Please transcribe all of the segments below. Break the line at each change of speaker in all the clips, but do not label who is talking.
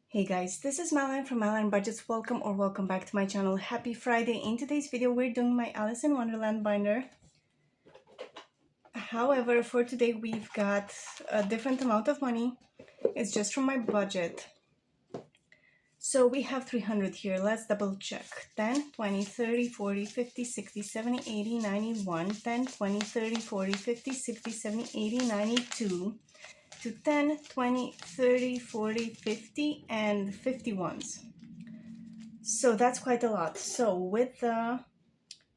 Hey guys, this is Madeline from Madeline Budgets. Welcome back to my channel. Happy Friday. In today's video, we're doing my Alice in Wonderland binder. However, for today, we've got a different amount of money. It's just from my budget. So we have 300 here. Let's double check. 10, 20, 30, 40, 50, 60, 70, 80, 91, 10, 20, 30, 40, 50, 60, 70, 80, 92. To 10, 20, 30, 40, 50, and 51s. So that's quite a lot. So with the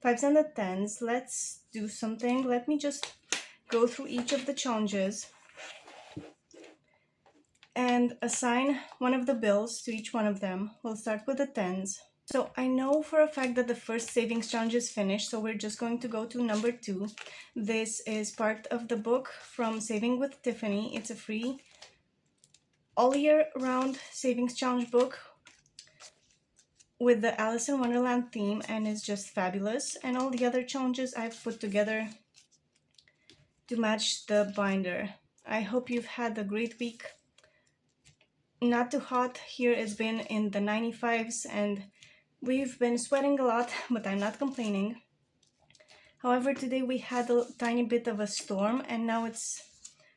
5s and the 10s, let's do something. Let me just go through each of the challenges and assign one of the bills to each one of them. We'll start with the 10s. So I know for a fact that the first savings challenge is finished, so we're just going to go to number 2. This is part of the book from Saving with Tiffany. It's a free all year round savings challenge book with the Alice in Wonderland theme, and it's just fabulous. And all the other challenges I've put together to match the binder. I hope you've had a great week. Not too hot here. It's been in the 95s and we've been sweating a lot, but I'm not complaining. However, today we had a tiny bit of a storm and now it's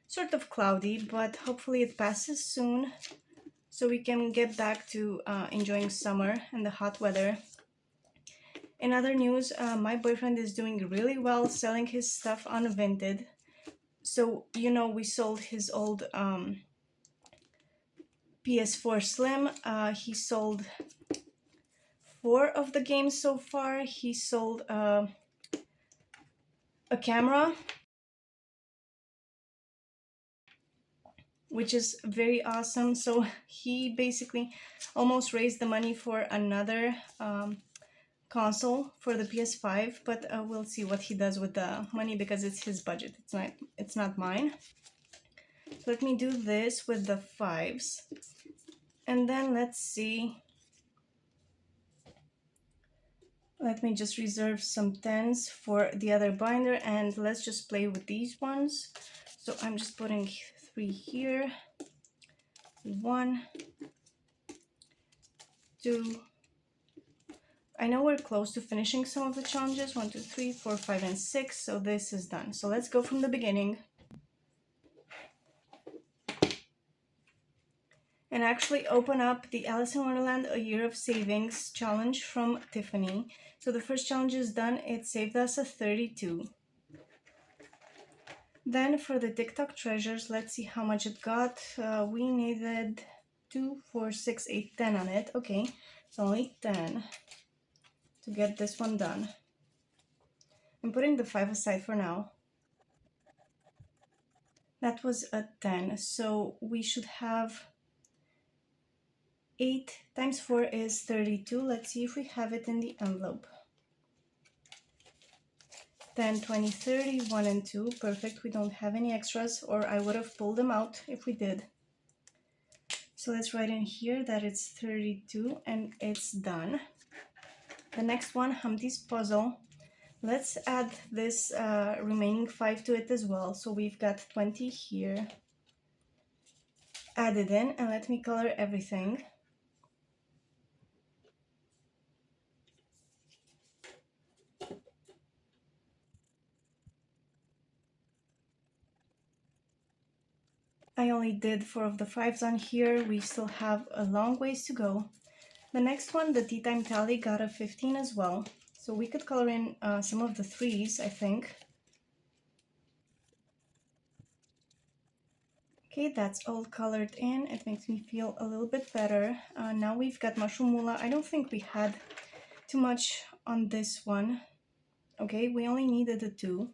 sort of cloudy, but hopefully it passes soon so we can get back to enjoying summer and the hot weather. In other news, my boyfriend is doing really well selling his stuff on Vinted. So, you know, we sold his old PS4 Slim. He sold 4 of the games so far. He sold a camera, which is very awesome. So he basically almost raised the money for another console for the PS5, but we'll see what he does with the money because it's his budget. It's not mine. So let me do this with the 5s, and then let's see. Let me just reserve some 10s for the other binder, and let's just play with these ones. So I'm just putting 3 here. 1, 2. I know we're close to finishing some of the challenges. 1, 2, 3, 4, 5, and 6. So this is done. So let's go from the beginning and actually open up the Alice in Wonderland A Year of Savings challenge from Tiffany. So the first challenge is done. It saved us a 32. Then for the TikTok treasures, let's see how much it got. We needed 2, 4, 6, 8, 10 on it. Okay, it's only 10 to get this one done. I'm putting the 5 aside for now. That was a 10, so we should have 8 times 4 is 32. Let's see if we have it in the envelope. 10, 20, 30, 1 and 2. Perfect. We don't have any extras, or I would have pulled them out if we did. So let's write in here that it's 32 and it's done. The next one, Humpty's Puzzle. Let's add this remaining 5 to it as well. So we've got 20 here. Add it in and let me color everything. I only did 4 of the 5s on here. We still have a long ways to go. The next one, the Tea Time Tally, got a 15 as well. So we could color in some of the 3s, I think. Okay, that's all colored in. It makes me feel a little bit better. Now we've got Mushroom Moolah. I don't think we had too much on this one. Okay, we only needed a 2.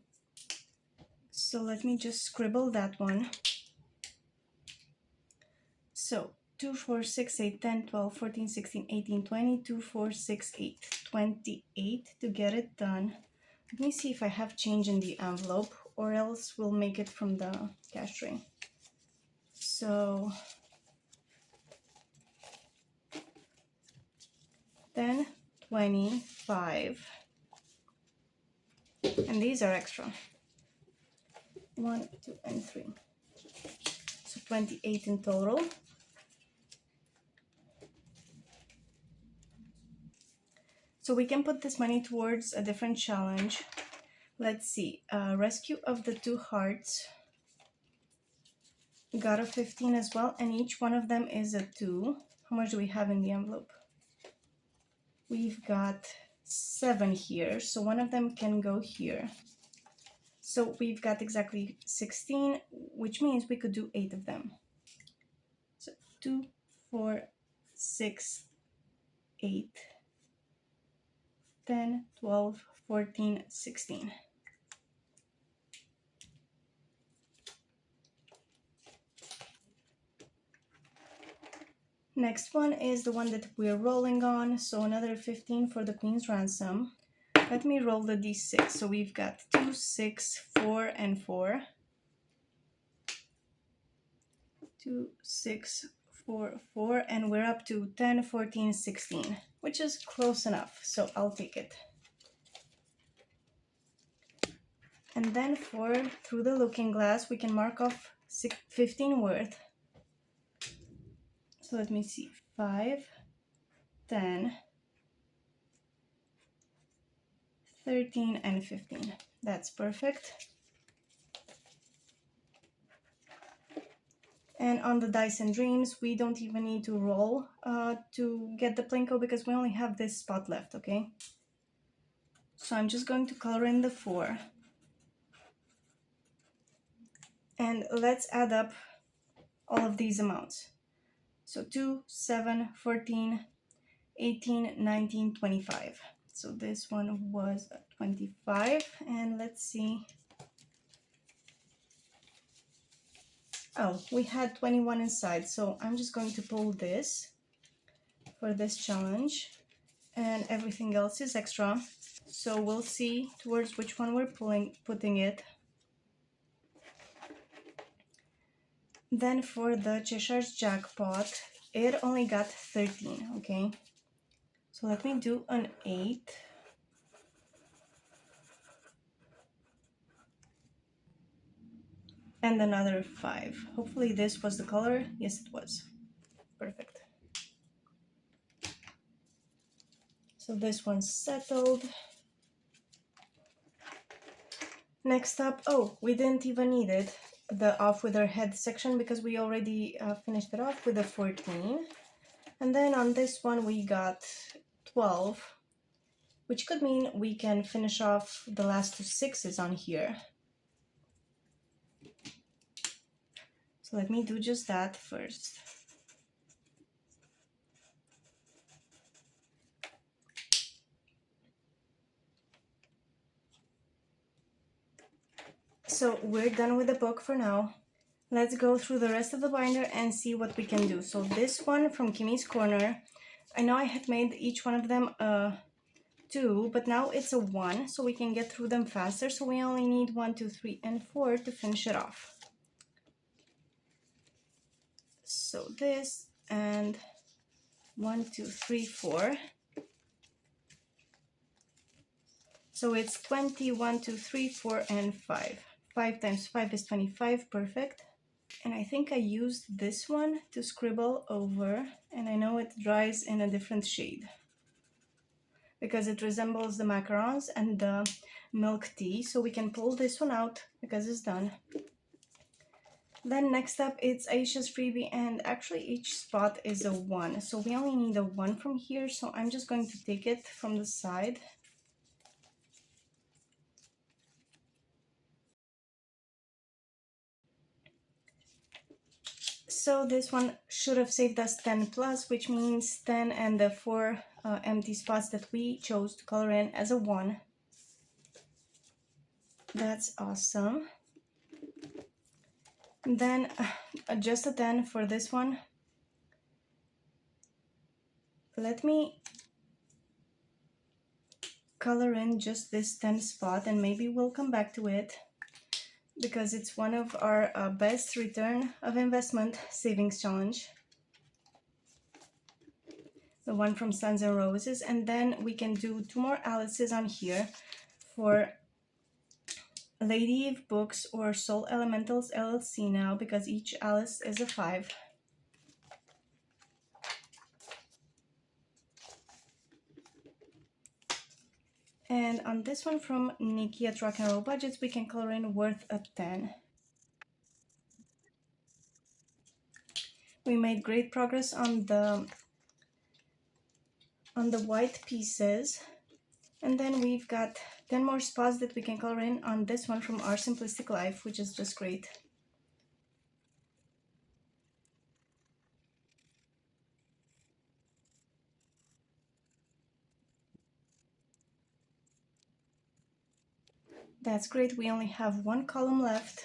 So let me just scribble that one. So 2, 4, 6, 8, 10, 12, 14, 16, 18, 20, 2, 4, 6, 8, 28 to get it done. Let me see if I have change in the envelope, or else we'll make it from the cash tray. So 10, 25, and these are extra. 1, 2, and 3. So 28 in total. So we can put this money towards a different challenge. Let's see, Rescue of the Two Hearts. Got a 15 as well, and each one of them is a 2. How much do we have in the envelope? We've got 7 here, so one of them can go here. So we've got exactly 16, which means we could do 8 of them. So 2, 4, 6, 8, 10, 12, 14, 16. Next one is the one that we're rolling on, so another 15 for the Queen's Ransom. Let me roll the d6. So we've got 2, 6, 4, and 4. 2, 6, 4, 4, and we're up to 10, 14, 16, which is close enough, so I'll take it. And then for Through the Looking Glass, we can mark off 15 worth. So let me see, 5, 10, 13, and 15. That's perfect. And on the Dice and Dreams, we don't even need to roll to get the Plinko because we only have this spot left, okay? So I'm just going to color in the 4. And let's add up all of these amounts. So 2, 7, 14, 18, 19, 25. So this one was 25, and let's see. Oh, we had 21 inside, so I'm just going to pull this for this challenge, and everything else is extra. So we'll see towards which one we're putting it. Then for the Cheshire's Jackpot, it only got 13, okay? So let me do an 8. And another 5. Hopefully this was the color. Yes, it was. Perfect. So this one's settled. Next up, oh, we didn't even need it, the Off With Her Head section, because we already finished it off with a 14. And then on this one we got 12, which could mean we can finish off the last 2 6s on here. So let me do just that first. So we're done with the book for now. Let's go through the rest of the binder and see what we can do. So this one from Kimmy's Corner, I know I had made each one of them a 2, but now it's a 1, so we can get through them faster. So we only need 1, 2, 3, and 4 to finish it off. So this, and 1, 2, 3, 4. So it's 20, 1, 2, 3, 4, and 5. 5 times 5 is 25, perfect. And I think I used this one to scribble over, and I know it dries in a different shade because it resembles the macarons and the milk tea, so we can pull this one out because it's done. Then next up it's Aisha's freebie, and actually each spot is a 1, so we only need a 1 from here, so I'm just going to take it from the side. So this one should have saved us 10 plus, which means 10 and the 4 empty spots that we chose to color in as a 1. That's awesome. And then just a 10 for this one. Let me color in just this 10 spot, and maybe we'll come back to it because it's one of our best return of investment savings challenge. The one from Suns and Roses, and then we can do 2 more Alices on here for Lady Eve Books or Soul Elementals LLC now, because each Alice is a 5. And on this one from Nikki at Rock and Roll Budgets, we can color in worth a 10. We made great progress on the white pieces. And then we've got 10 more spots that we can color in on this one from Our Simplistic Life, which is just great. That's great. We only have one column left.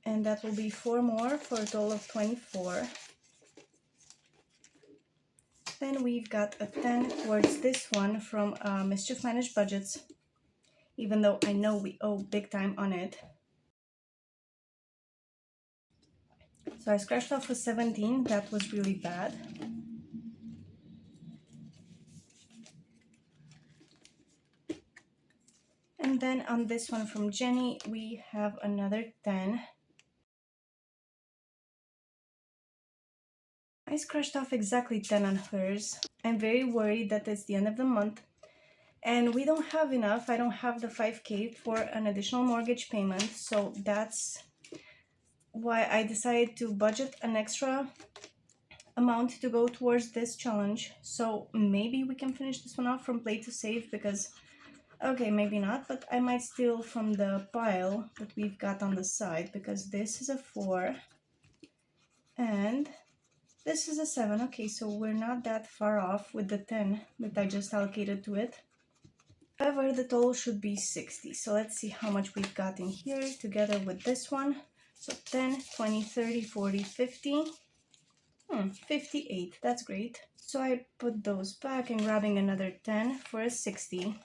And that will be 4 more for a total of 24. Then we've got a 10 towards this one from Mischief Managed Budgets, even though I know we owe big time on it. So I scratched off a 17. That was really bad. And then on this one from Jenny, we have another 10. I scratched off exactly 10 on hers. I'm very worried that it's the end of the month and we don't have enough. I don't have the 5K for an additional mortgage payment, so that's why I decided to budget an extra amount to go towards this challenge. So maybe we can finish this one off from play to save, because okay, maybe not, but I might steal from the pile that we've got on the side, because this is a 4 and this is a 7. Okay, so we're not that far off with the 10 that I just allocated to it. However, the total should be 60. So let's see how much we've got in here together with this one. So 10, 20, 30, 40, 50. 58. That's great. So I put those back and grabbing another 10 for a 60.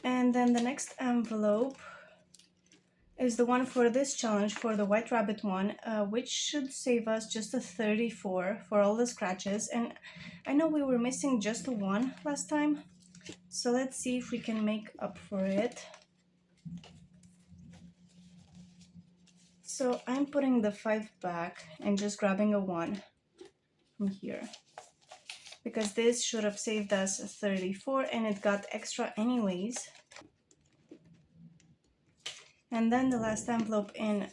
And then the next envelope is the one for this challenge, for the White Rabbit one, which should save us just a 34 for all the scratches. And I know we were missing just a 1 last time, so let's see if we can make up for it. So I'm putting the 5 back and just grabbing a 1 from here, because this should have saved us a 34 and it got extra anyways. And then the last envelope in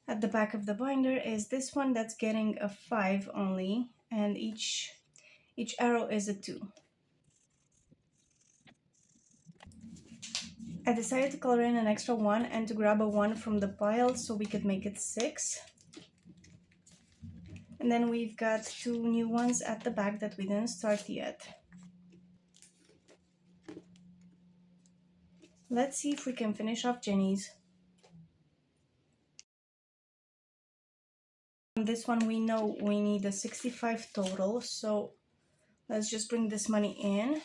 at the back of the binder is this one that's getting a 5 only, and each arrow is a 2. I decided to color in an extra 1 and to grab a 1 from the pile so we could make it 6. And then we've got 2 new ones at the back that we didn't start yet. Let's see if we can finish off Jenny's. On this one we know we need a 65 total, so let's just bring this money in.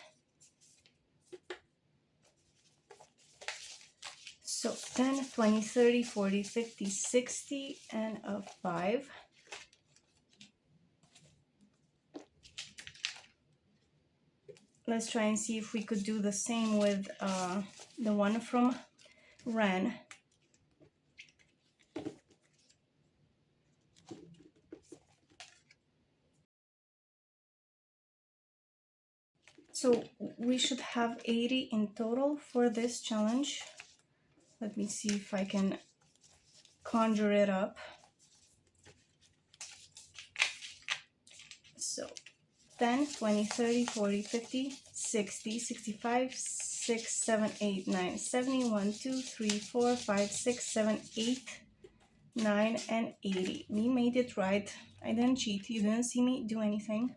So 10, 20, 30, 40, 50, 60, and a 5. Let's try and see if we could do the same with the one from Ren. So we should have 80 in total for this challenge. Let me see if I can conjure it up. So 10, 20, 30, 40, 50, 60, 65, 6, 7, 8, 9, 70, 1, 2, 3, 4, 5, 6, 7, 8, 9, and 80. We made it right. I didn't cheat. You didn't see me do anything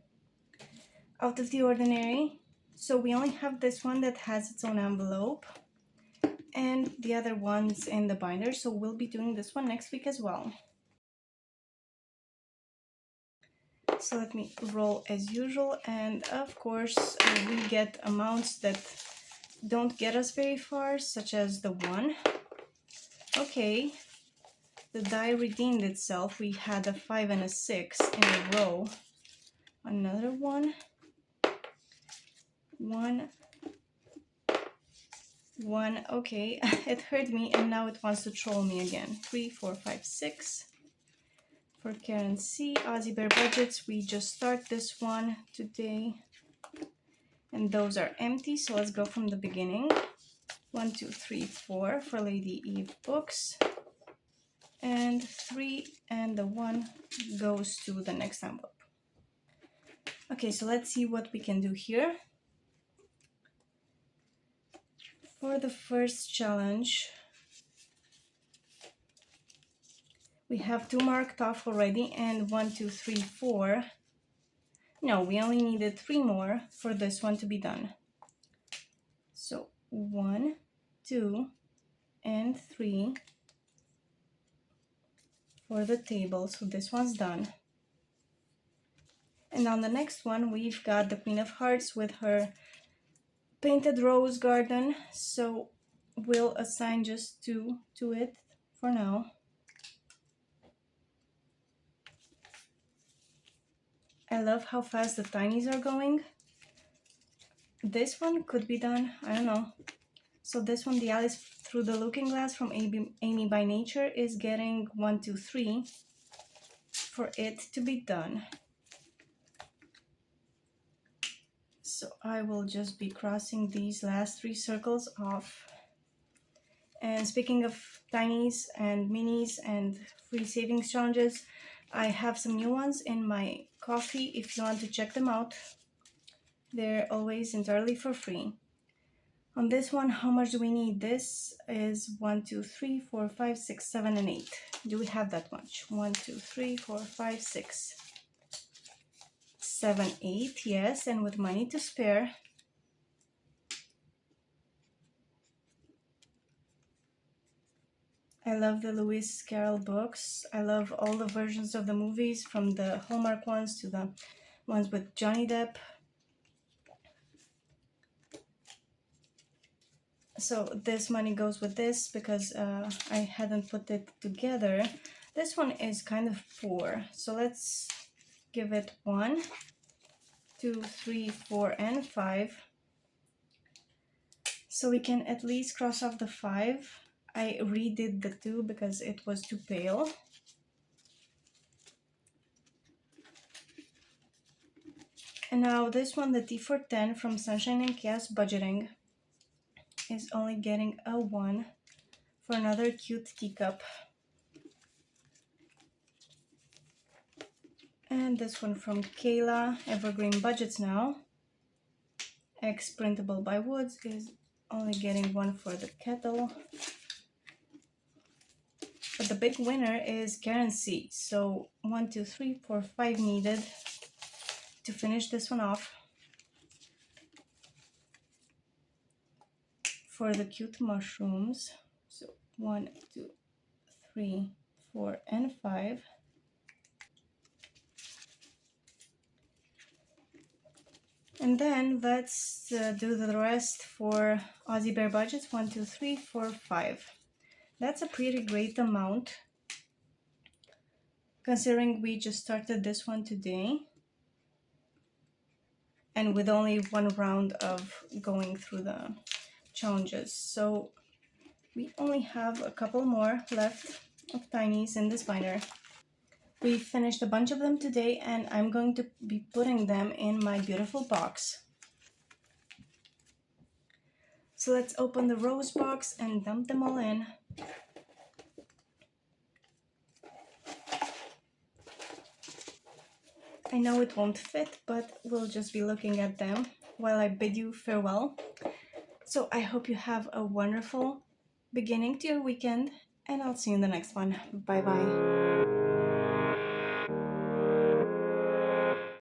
out of the ordinary. So we only have this one that has its own envelope and the other ones in the binder. So we'll be doing this one next week as well. So let me roll as usual, and of course we get amounts that don't get us very far, such as the 1. Okay, the die redeemed itself. We had a 5 and a 6 in a row. Another 1. 1. 1. Okay, it heard me and now it wants to troll me again. 3, 4, 5, 6. For Karen C, Aussie Bear Budgets, we just start this one today. and those are empty, so let's go from the beginning. 1, 2, 3, 4 for Lady Eve books, and 3 and the 1 goes to the next envelope. Okay, so let's see what we can do here. For the first challenge, we have 2 marked off already, and 1, 2, 3, 4. No, we only needed 3 more for this one to be done. So 1, 2, and 3 for the table, so this one's done. And on the next one, we've got the Queen of Hearts with her painted rose garden, so we'll assign just 2 to it for now. I love how fast the tinies are going. This one could be done, I don't know. So this one, the Alice Through the Looking Glass from Amy by Nature, is getting 1, 2, 3 for it to be done. So I will just be crossing these last 3 circles off. And speaking of tinies and minis and free savings challenges, I have some new ones in my coffee if you want to check them out. They're always entirely for free. On this one, how much do we need? This is 1, 2, 3, 4, 5, 6, 7, and 8. Do we have that much? 1, 2, 3, 4, 5, 6, 7, 8. Yes, and with money to spare. I love the Lewis Carroll books. I love all the versions of the movies, from the Hallmark ones to the ones with Johnny Depp. So this money goes with this because I hadn't put it together. This one is kind of poor, so let's give it 1, 2, 3, 4, and 5. So we can at least cross off the 5. I redid the 2 because it was too pale. And now this one, the T for 10 from Sunshine and Chaos Budgeting, is only getting a 1 for another cute teacup. And this one from Kayla, Evergreen Budgets Now, X Printable by Woods, is only getting 1 for the kettle. But the big winner is Karen C. So 1, 2, 3, 4, 5 needed to finish this one off. For the cute mushrooms, so 1, 2, 3, 4, and 5. And then let's do the rest for Aussie Bear Budgets. 1, 2, 3, 4, 5. That's a pretty great amount, considering we just started this one today, and with only 1 round of going through the challenges. So we only have a couple more left of tinies in this binder. We finished a bunch of them today, and I'm going to be putting them in my beautiful box. So let's open the rose box and dump them all in. I know it won't fit, but we'll just be looking at them while I bid you farewell. So I hope you have a wonderful beginning to your weekend, and I'll see you in the next one. Bye bye.